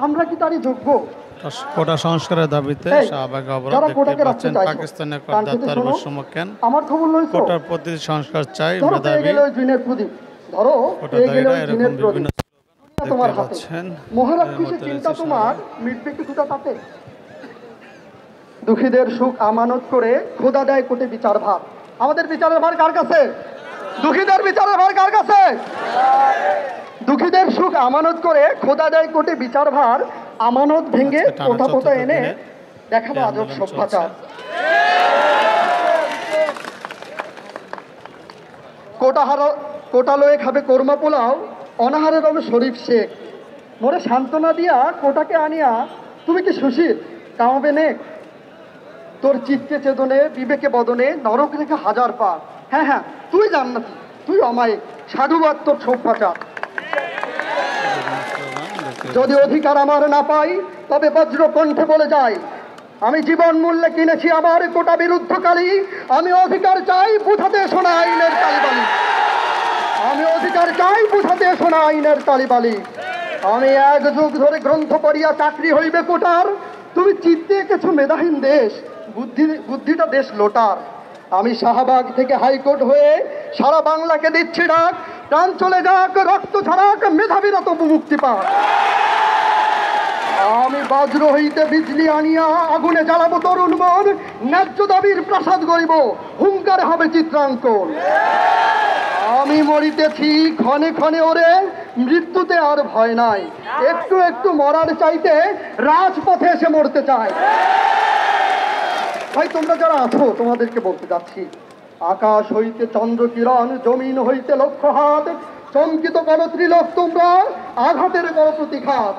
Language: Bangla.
আমরা কি তারই যোগ্য? কোটা সংস্কারের দাবিতে শাহবাগে অবরোধ দেখতে পাচ্ছেন পাকিস্তানের করদাতার বৈষম্যকেন আমার খবর লইছো? কোটার প্রতি সংস্কার চাই ধরো পেয়ে মেধাবী গেল ওই জিনের প্রদীপ, ধরো পেয়ে গেল ওই জিনের প্রদীপ, দুনিয়া তোমার হাতে। মহারাক্ষসের চিন্তা তোমার মিটবে কিছুটা তাতে? দুঃখীদের সুখ আমানত করে খোদা দেয় কোটে বিচার ভার। আমাদের বিচারের ভার কার কাছে? দুঃখীদের বিচারের ভার কার কাছে? দুঃখীদের সুখ আমানত করে খোদা দেয় কোটে বিচার ভার। আমানত ভেঙে কোথা কোথা এনে দেখাবো আজব সভ্যাচার। কোটা লয়ে খাবে কোরমা পোলাও, অনাহারে রবে শরীফ শেখ। মোরে সান্ত্বনা দিয়া কোটাকে আনিয়া তুমি কি সুশীল কামাবে নেক? তোর চিত্তে চেতনে বিবেকে বদনে নরক রেখে হাজার পা। হ্যাঁ হ্যাঁ, তুই জান্নাতি, তুই অমায়িক, সাধুবাদ তোর সভ্যাচার। যদি অধিকার আমার না পাই তবে বজ্র কণ্ঠে বলে যাই, আমি জীবন মূল্যে কিনেছি আমার কোটা বিরুদ্ধকালী। আমি অধিকার চাই, বুঝাতে শোনা আইনের তালিবালি। আমি অধিকার চাই, বুঝাতে শোনা আইনের তালিবালি। আমি এক যুগ ধরে গ্রন্থ পড়িয়া চাকরি হইবে কোটার। তুমি চিত্তে এঁকেছো মেধাহীন দেশ, বুদ্ধিটা দেশ লোটার। আমি শাহবাগ থেকে হাইকোর্ট হয়ে সারা বাংলাকে দিচ্ছি ডাক, প্রাণ চলে যাক, রক্ত ঝরাক, মেধাবীরা তবু মুক্তি পাক। আমি বজ্র হইতে বিজলি আনিয়া আগুনে জ্বালাবো তরুণ মন, ন্যায্য দাবির প্রাসাদ গড়িব, হুঙ্কার হবে চিত্রাঙ্কন। আমি মরিতেছি ক্ষণে ক্ষণে ওরে, মৃত্যুতে আর ভয় নাই। একটু একটু মরার চাইতে রাজপথে এসে মরতে চাই। ভাই তোমরা যারা আছো তোমাদেরকে বলতে যাচ্ছি, আকাশ হইতে চন্দ্র কিরণ, জমিন হইতে লক্ষ হাত, চমকিত করো ত্রিলোক তোমরা, আঘাতের করো প্রতিঘাত।